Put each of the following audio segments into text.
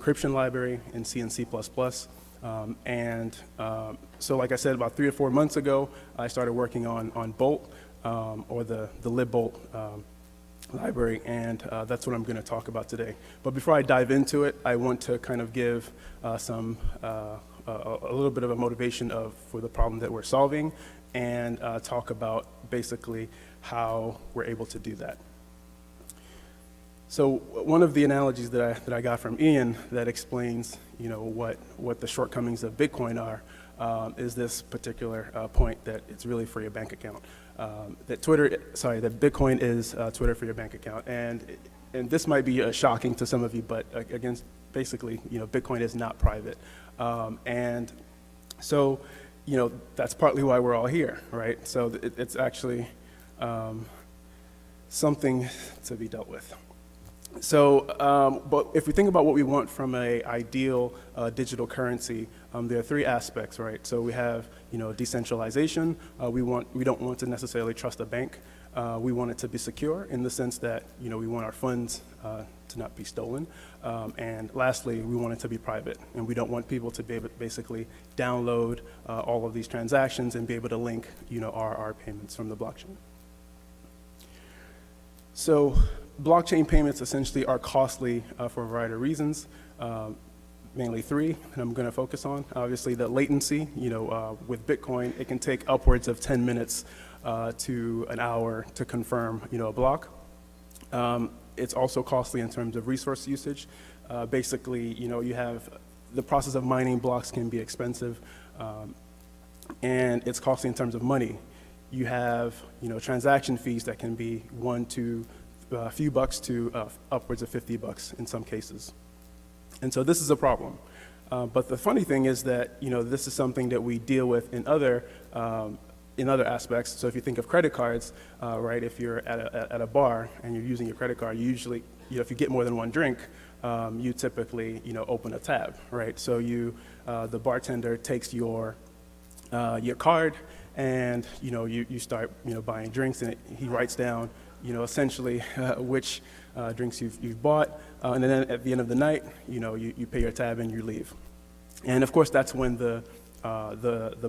encryption library in C and C++. So like I said, about 3 or 4 months ago, I started working on Bolt, or the Libbolt library, and that's what I'm going to talk about today. But before I dive into it, I want to kind of give a little bit of a motivation for the problem that we're solving, and talk about basically how we're able to do that. So one of the analogies that I got from Ian that explains, what the shortcomings of Bitcoin are, is this particular point that it's really for your bank account. That Bitcoin is Twitter for your bank account, and this might be shocking to some of you, but again, basically, Bitcoin is not private, and so that's partly why we're all here, right? So it's actually something to be dealt with. So, but if we think about what we want from an ideal digital currency, there are 3 aspects, right? So we have, decentralization. We don't want to necessarily trust a bank. We want it to be secure in the sense that, we want our funds to not be stolen. And lastly, we want it to be private, and we don't want people to be able to basically download all of these transactions and be able to link, our payments from the blockchain. So blockchain payments essentially are costly for a variety of reasons, mainly 3, and I'm going to focus on. Obviously, the latency, with Bitcoin, it can take upwards of 10 minutes to an hour to confirm, a block. It's also costly in terms of resource usage. Basically, you have the process of mining blocks can be expensive, and it's costly in terms of money. You have, transaction fees that can be $1 to a few bucks to upwards of $50 in some cases. And so this is a problem. But the funny thing is that, this is something that we deal with in other aspects. So if you think of credit cards, right, if you're at a bar and you're using your credit card, you usually, if you get more than 1 drink, you typically, open a tab, right? So the bartender takes your card, and you start buying drinks, and he writes down essentially which drinks you've bought, and then at the end of the night you pay your tab and you leave. And of course that's when the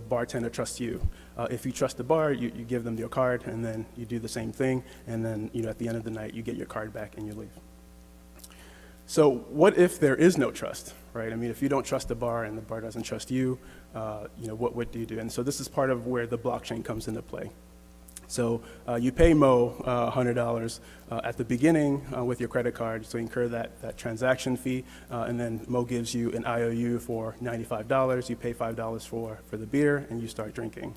bartender trusts you. If you trust the bar, you give them your card, and then you do the same thing, and then at the end of the night you get your card back and you leave. So what if there is no trust, right? I mean, if you don't trust the bar and the bar doesn't trust you, what do you do? And so this is part of where the blockchain comes into play. So you pay Mo $100 at the beginning with your credit card to incur that transaction fee, and then Mo gives you an IOU for $95. You pay $5 for the beer, and you start drinking.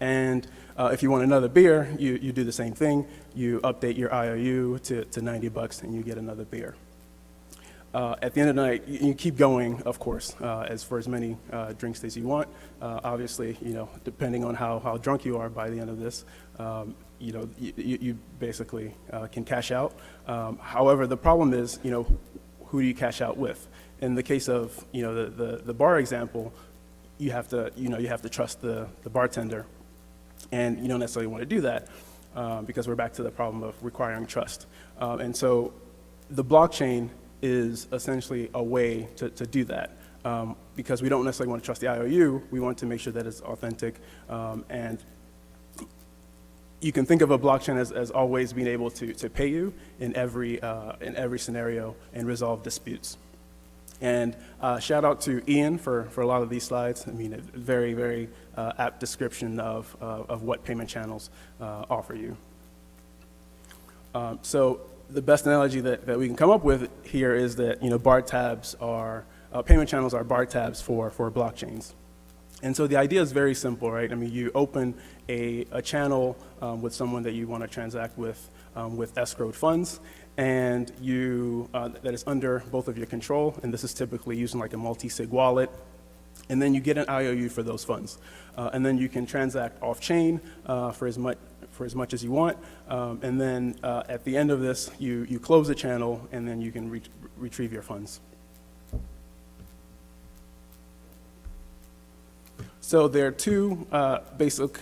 And if you want another beer, you do the same thing. You update your IOU to $90, and you get another beer. At the end of the night, you keep going, of course, for as many drinks as you want. Obviously, depending on how drunk you are by the end of this, you basically can cash out. However, the problem is, who do you cash out with? In the case of, the bar example, you have to trust the bartender, and you don't necessarily want to do that because we're back to the problem of requiring trust. And so the blockchain is essentially a way to do that, because we don't necessarily want to trust the IOU. We want to make sure that it's authentic, and you can think of a blockchain as always being able to pay you in every scenario and resolve disputes. And shout out to Ian for a lot of these slides. I mean, a very, very apt description of what payment channels offer you. So the best analogy that we can come up with here is that bar tabs are payment channels are bar tabs for blockchains. And so the idea is very simple, right? I mean, you open a channel with someone that you want to transact with escrowed funds, and that is under both of your control, and this is typically using like a multi-sig wallet, and then you get an IOU for those funds. And then you can transact off-chain for as much as you want, and then at the end of this, you close the channel, and then you can retrieve your funds. So there are two basic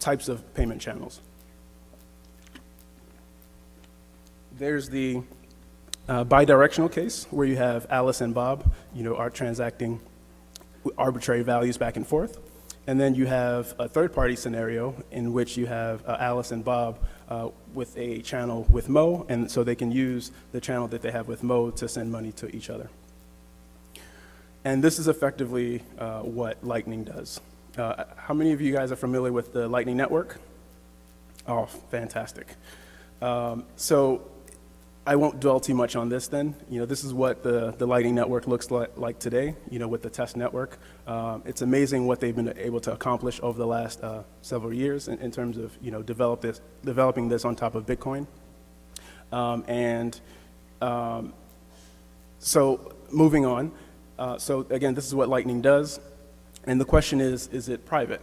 types of payment channels. There's the Bidirectional case, where you have Alice and Bob, are transacting arbitrary values back and forth. And then you have a third-party scenario in which you have Alice and Bob with a channel with Mo, and so they can use the channel that they have with Mo to send money to each other. And this is effectively what Lightning does. How many of you guys are familiar with the Lightning Network? Oh, fantastic. So I won't dwell too much on this then. This is what the Lightning Network looks like today, with the test network. It's amazing what they've been able to accomplish over the last several years in terms of, developing this on top of Bitcoin. So moving on. So again, this is what Lightning does. And the question is it private?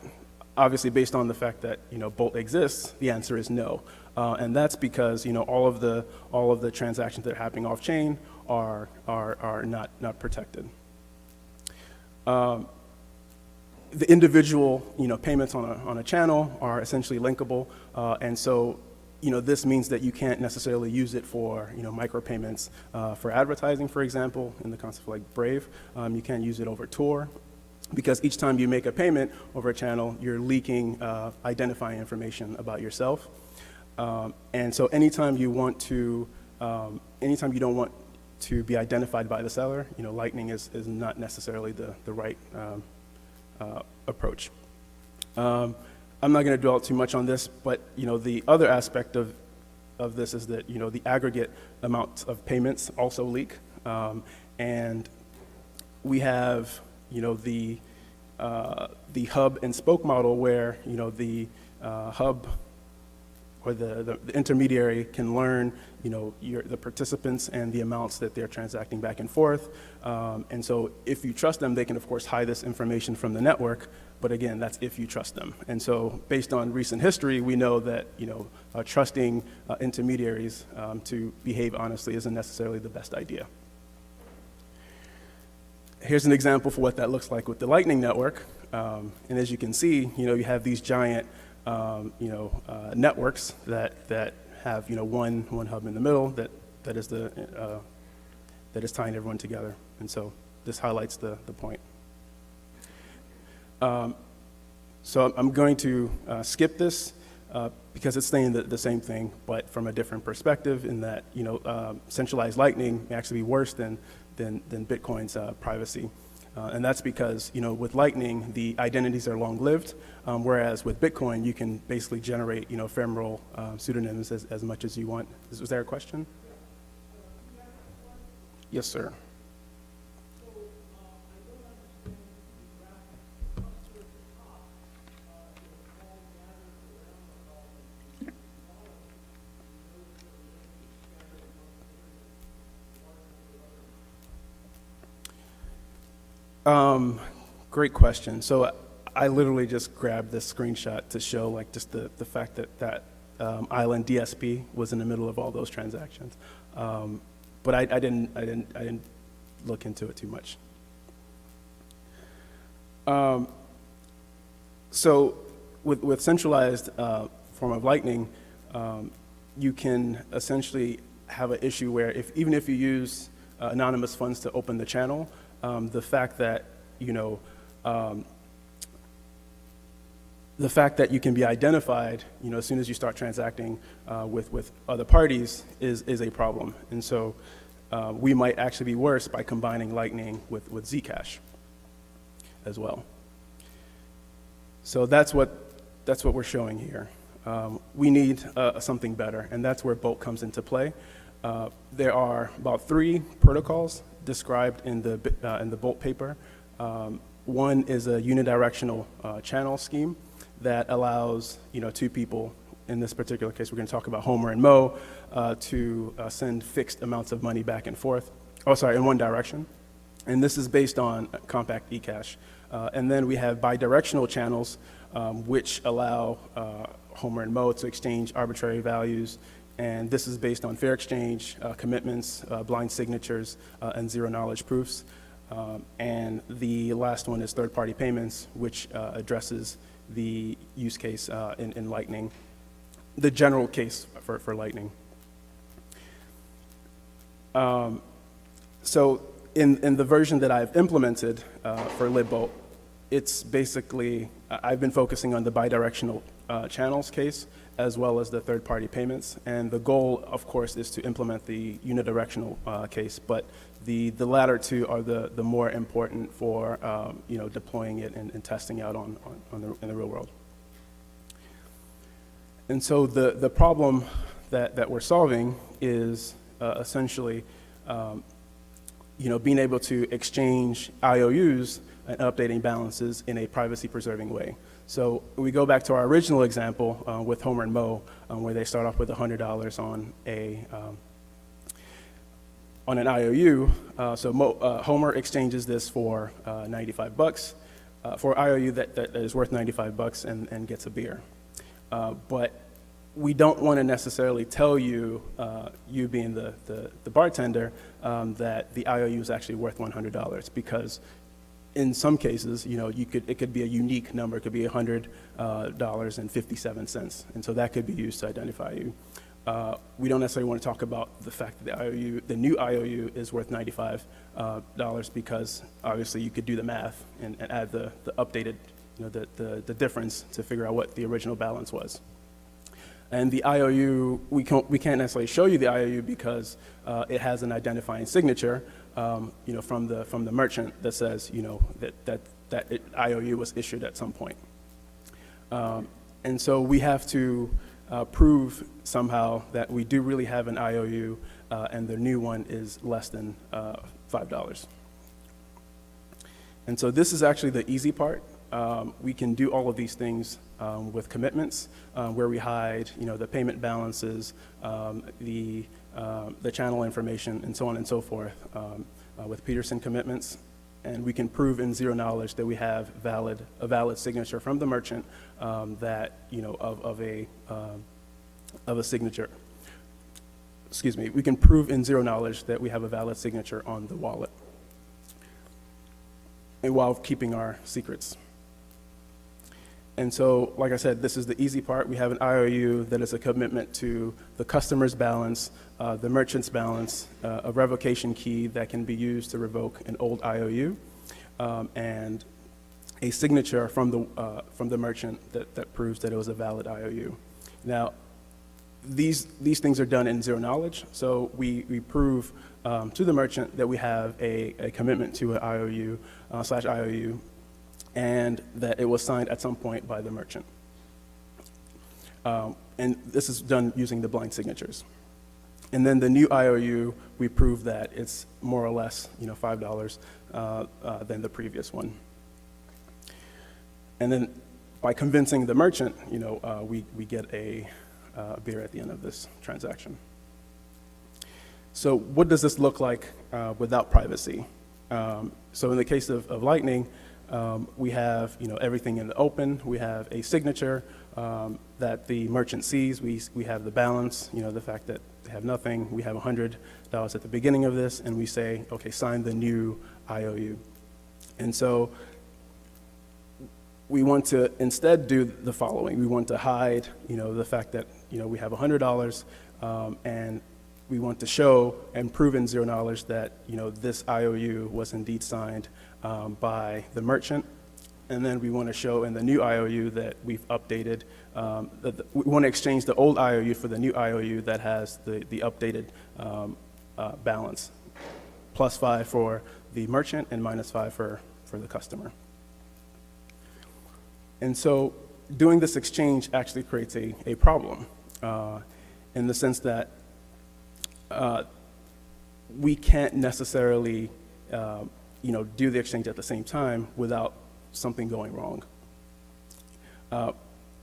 Obviously, based on the fact that, Bolt exists, the answer is no. And that's because all of the transactions that are happening off chain are not protected. The individual payments on a channel are essentially linkable, and so this means that you can't necessarily use it for micropayments for advertising, for example, in the concept of like Brave. You can't use it over Tor, because each time you make a payment over a channel, you're leaking identifying information about yourself. And so anytime you don't want to be identified by the seller, Lightning is not necessarily the right approach. I'm not going to dwell too much on this, but the other aspect of this is that the aggregate amount of payments also leak, and we have the hub and spoke model where the hub or the intermediary can learn, the participants and the amounts that they're transacting back and forth. And so if you trust them, they can, of course, hide this information from the network. But again, that's if you trust them. And so based on recent history, we know that, trusting intermediaries to behave honestly isn't necessarily the best idea. Here's an example for what that looks like with the Lightning Network. And as you can see, you have these giant networks that have one hub in the middle that is tying everyone together, and so this highlights the point. So I'm going to skip this because it's saying the same thing, but from a different perspective. In that centralized Lightning may actually be worse than Bitcoin's privacy. And that's because, with Lightning, the identities are long-lived, whereas with Bitcoin, you can basically generate, ephemeral pseudonyms as much as you want. Was there a question? Yes, sir. Great question. So I literally just grabbed this screenshot to show just the fact that Island DSP was in the middle of all those transactions. But I didn't look into it too much. So with centralized form of Lightning, you can essentially have an issue where even if you use anonymous funds to open the channel, the fact that the fact that you can be identified, as soon as you start transacting with other parties is a problem. And so we might actually be worse by combining Lightning with Zcash as well. So that's what we're showing here. We need something better, and that's where Bolt comes into play. There are about 3 protocols described in the Bolt paper. One is a unidirectional channel scheme that allows 2 people, in this particular case we're going to talk about Homer and Mo, to send fixed amounts of money back and forth, in one direction. And this is based on compact eCash. And then we have bidirectional channels, which allow Homer and Mo to exchange arbitrary values. And this is based on fair exchange, commitments, blind signatures, and zero-knowledge proofs. And the last one is third-party payments, which addresses the use case in Lightning, the general case for Lightning. So in the version that I've implemented for Libbolt, it's basically, I've been focusing on the bidirectional channels case as well as the third-party payments. And the goal, of course, is to implement the unidirectional case, but the latter two are the more important for deploying it and testing out in the real world. And so the problem that we're solving is essentially being able to exchange IOUs and updating balances in a privacy-preserving way. So we go back to our original example with Homer and Mo, where they start off with $100 on an IOU. Homer exchanges this for $95 for IOU that is worth $95 and gets a beer. But we don't want to necessarily tell you, you being the bartender, that the IOU is actually worth $100, because in some cases, it could be a unique number. It could be $100.57, and so that could be used to identify you. We don't necessarily want to talk about the fact that the new IOU is worth $95 because obviously you could do the math and add the updated, the difference to figure out what the original balance was. And the IOU, we can't necessarily show you the IOU because it has an identifying signature, from the merchant that says, that IOU was issued at some point. And so we have to prove somehow that we do really have an IOU, and the new one is less than $5. And so this is actually the easy part. We can do all of these things with commitments, where we hide, the payment balances, the channel information, and so on and so forth, with Peterson commitments. And we can prove in zero knowledge that we have a valid signature from the merchant of a signature. Excuse me. We can prove in zero knowledge that we have a valid signature on the wallet, and while keeping our secrets. And so, like I said, this is the easy part. We have an IOU that is a commitment to the customer's balance, the merchant's balance, a revocation key that can be used to revoke an old IOU, and a signature from the merchant that proves that it was a valid IOU. Now, these things are done in zero knowledge, so we prove to the merchant that we have a commitment to an IOU / IOU, and that it was signed at some point by the merchant. And this is done using the blind signatures. And then the new IOU, we prove that it's more or less, $5 than the previous one. And then by convincing the merchant, we get a beer at the end of this transaction. So what does this look like without privacy? So in the case of Lightning, we have everything in the open. We have a signature that the merchant sees. We have the balance, the fact that they have nothing. We have $100 at the beginning of this, and we say, okay, sign the new IOU. And so we want to instead do the following. We want to hide the fact that we have $100, and we want to show and prove in zero knowledge that this IOU was indeed signed by the merchant. And then we want to show in the new IOU that we've updated, we want to exchange the old IOU for the new IOU that has the updated balance, +5 for the merchant and -5 for the customer. And so doing this exchange actually creates a problem in the sense that we can't necessarily do the exchange at the same time without something going wrong.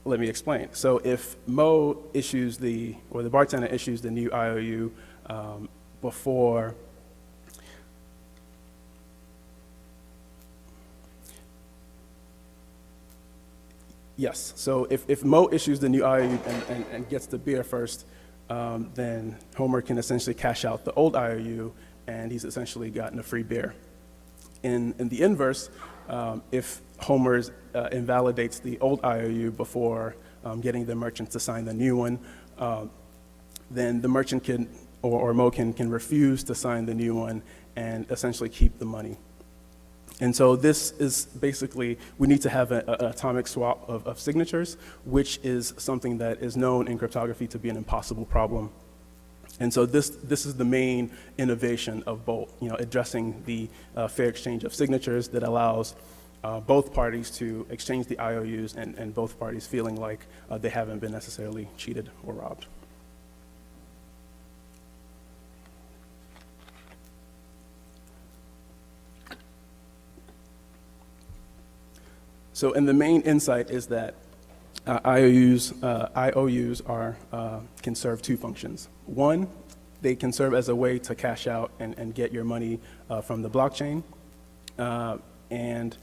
Let me explain. So if Mo issues the bartender issues the new IOU before yes, so if Mo issues the new IOU and gets the beer first, then Homer can essentially cash out the old IOU, and he's essentially gotten a free beer. In the inverse, if Homer invalidates the old IOU before getting the merchant to sign the new one, then the merchant can or Mo can refuse to sign the new one and essentially keep the money. And so this is basically, we need to have an atomic swap of signatures, which is something that is known in cryptography to be an impossible problem. And so this is the main innovation of Bolt, addressing the fair exchange of signatures that allows both parties to exchange the IOUs and both parties feeling like they haven't been necessarily cheated or robbed. So, and the main insight is that IOUs can serve two functions. One, they can serve as a way to cash out and get your money from the blockchain. And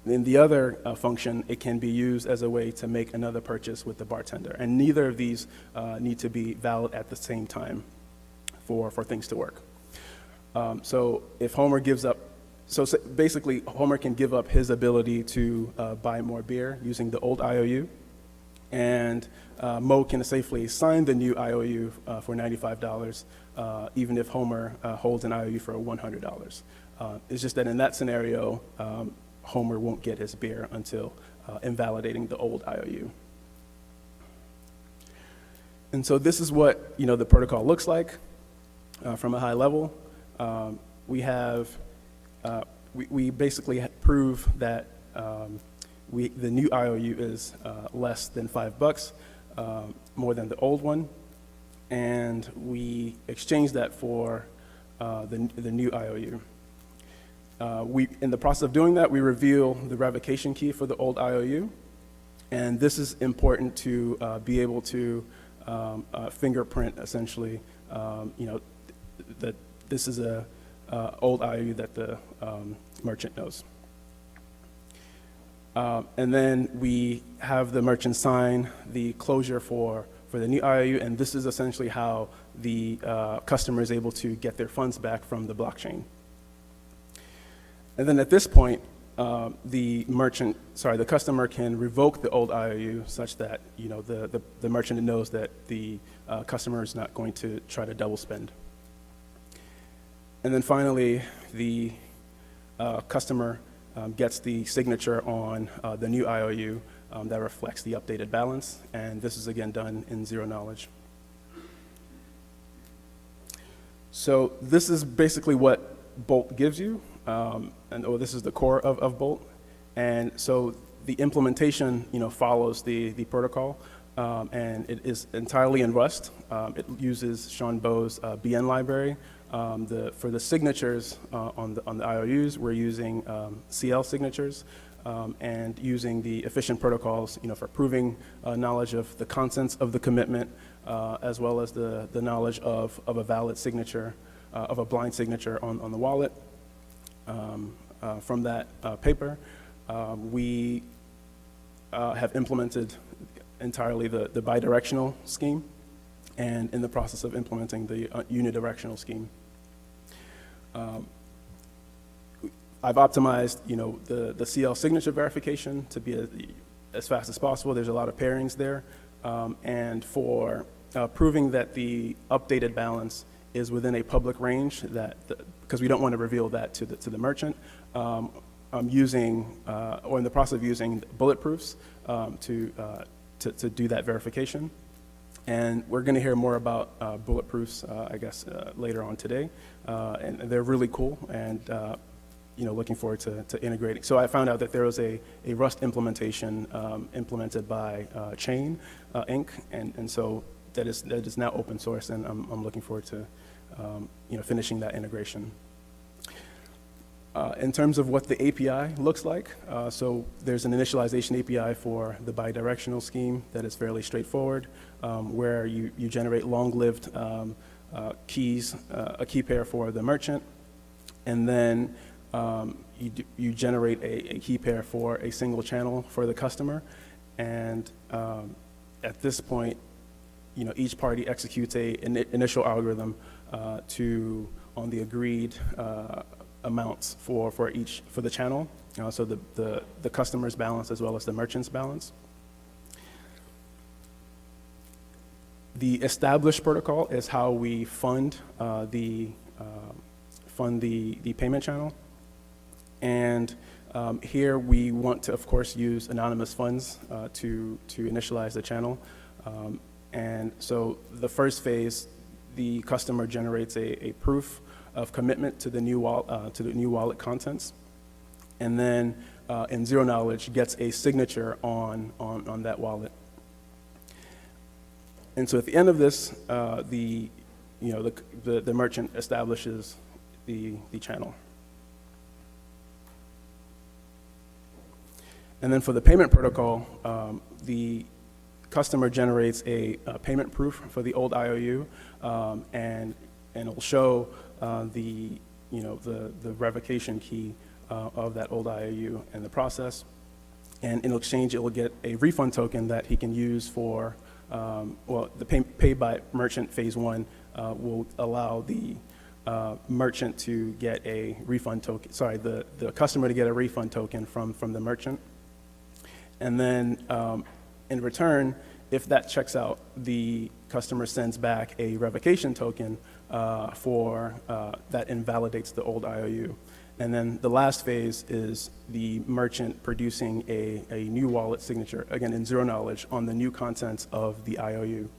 in the other function, it can be used as a way to make another purchase with the bartender. And neither of these need to be valid at the same time for things to work. So if Homer gives up, so basically Homer can give up his ability to buy more beer using the old IOU, and Mo can safely sign the new IOU for $95, even if Homer holds an IOU for $100. It's just that in that scenario, Homer won't get his beer until invalidating the old IOU. And so this is what the protocol looks like from a high level. We basically prove that the new IOU is less than $5, more than the old one, and we exchange that for the new IOU. In the process of doing that, we reveal the revocation key for the old IOU, and this is important to be able to fingerprint, essentially, that this is a old IOU that the merchant knows. And then we have the merchant sign the closure for the new IOU, and this is essentially how the customer is able to get their funds back from the blockchain. And then at this point, the customer can revoke the old IOU such that the merchant knows that the customer is not going to try to double spend. And then finally, the customer gets the signature on the new IOU that reflects the updated balance, and this is again done in zero knowledge. So this is basically what Bolt gives you, this is the core of Bolt. And so the implementation follows the protocol, and it is entirely in Rust. It uses Sean Bo's BN library. For the signatures on the IOUs, we're using CL signatures and using the efficient protocols, for proving knowledge of the contents of the commitment, as well as the knowledge of a valid signature, of a blind signature on the wallet. From that paper, we have implemented entirely the bidirectional scheme, and in the process of implementing the unidirectional scheme. I've optimized, the CL signature verification to be as fast as possible. There's a lot of pairings there, and for proving that the updated balance is within a public range, because we don't want to reveal that to the merchant. I'm using, or in the process of using bulletproofs to do that verification. And we're going to hear more about bulletproofs, I guess, later on today. And they're really cool, and looking forward to integrating. So I found out that there was a Rust implementation implemented by Chain Inc., and so that is now open source, and I'm looking forward to finishing that integration. In terms of what the API looks like, so there's an initialization API for the bidirectional scheme that is fairly straightforward, where you generate long-lived keys, a key pair for the merchant, and then you generate a key pair for a single channel for the customer. And at this point, each party executes an initial algorithm on the agreed amounts for the channel, so the customer's balance as well as the merchant's balance. The established protocol is how we fund the payment channel. And here we want to, of course, use anonymous funds to initialize the channel. And so the first phase, the customer generates a proof of commitment to the new wallet contents, and then in zero knowledge gets a signature on that wallet. And so at the end of this, the merchant establishes the channel. And then for the payment protocol, the customer generates a payment proof for the old IOU, and it'll show the revocation key of that old IOU and the process. And in exchange, it will get a refund token that he can use for, the pay by merchant phase 1 will allow the merchant to get a refund token, the customer to get a refund token from the merchant. And then in return, if that checks out, the customer sends back a revocation token that invalidates the old IOU. And then the last phase is the merchant producing a new wallet signature, again in zero knowledge, on the new contents of the IOU.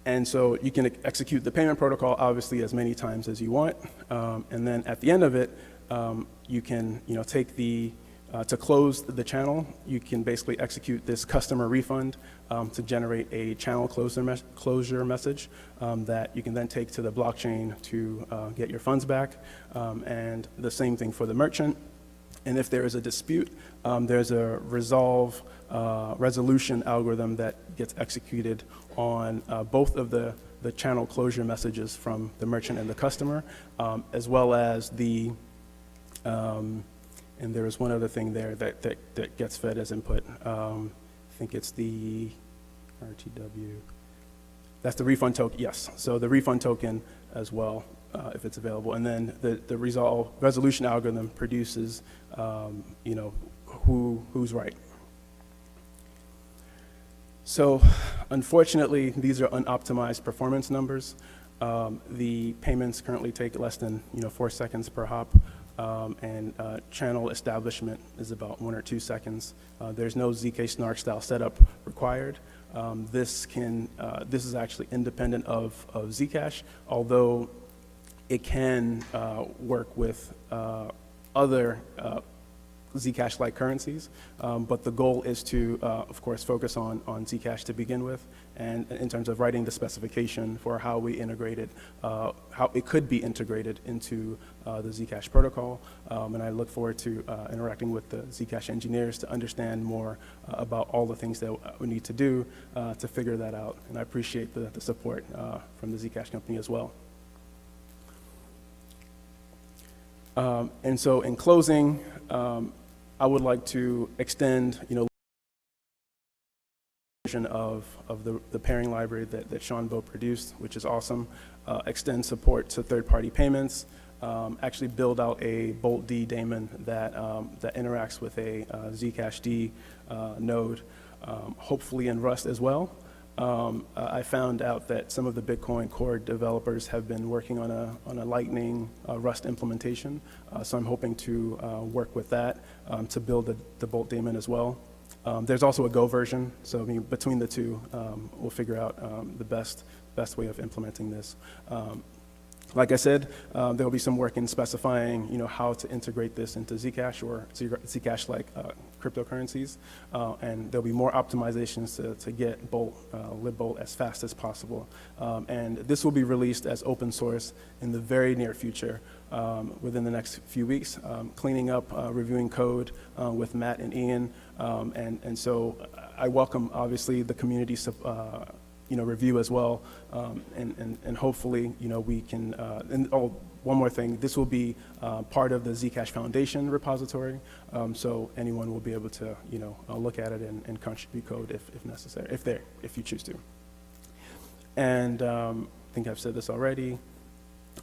And so you can execute the payment protocol obviously as many times as you want. And then at the end of it, you can take to close the channel, you can basically execute this customer refund to generate a channel closure message that you can then take to the blockchain to get your funds back. And the same thing for the merchant. And if there is a dispute, there's a resolution algorithm that gets executed on both of the channel closure messages from the merchant and the customer, as well as the and there is one other thing there that gets fed as input. I think it's the RTW. That's the refund token, yes. So the refund token as well, if it's available. And then the resolution algorithm produces, who's right. So unfortunately, these are unoptimized performance numbers. The payments currently take less than 4 seconds per hop. And channel establishment is about 1 or 2 seconds. There's no Zcash snark style setup required. This is actually independent of Zcash, although it can work with other Zcash-like currencies, but the goal is to, of course, focus on Zcash to begin with, and in terms of writing the specification for how we integrate it, how it could be integrated into the Zcash protocol. And I look forward to interacting with the Zcash engineers to understand more about all the things that we need to do to figure that out. And I appreciate the support from the Zcash company as well. And so in closing, I would like to extend, version of the pairing library that Sean Bo produced, which is awesome. Extend support to third-party payments. Actually build out a Bolt D daemon that interacts with a Zcash D node, hopefully in Rust as well. I found out that some of the Bitcoin core developers have been working on a Lightning Rust implementation, so I'm hoping to work with that to build the Bolt daemon as well. There's also a Go version, so between the two, we'll figure out the best way of implementing this. Like I said, there will be some work in specifying, how to integrate this into Zcash or Zcash-like cryptocurrencies, and there'll be more optimizations to get Libbolt as fast as possible. And this will be released as open source in the very near future, within the next few weeks, cleaning up, reviewing code with Matt and Ian, and so I welcome, obviously, the community review as well, and hopefully, we can, one more thing, this will be part of the Zcash Foundation repository, so anyone will be able to, look at it and contribute code if necessary, if you choose to. And I think I've said this already.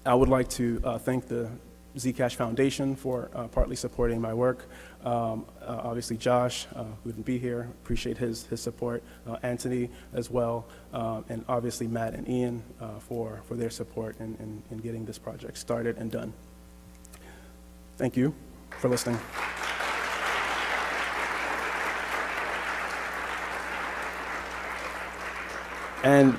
I would like to thank the Zcash Foundation for partly supporting my work. Obviously Josh, who wouldn't be here, appreciate his support. Anthony as well, and obviously Matt and Ian for their support in getting this project started and done. Thank you for listening. And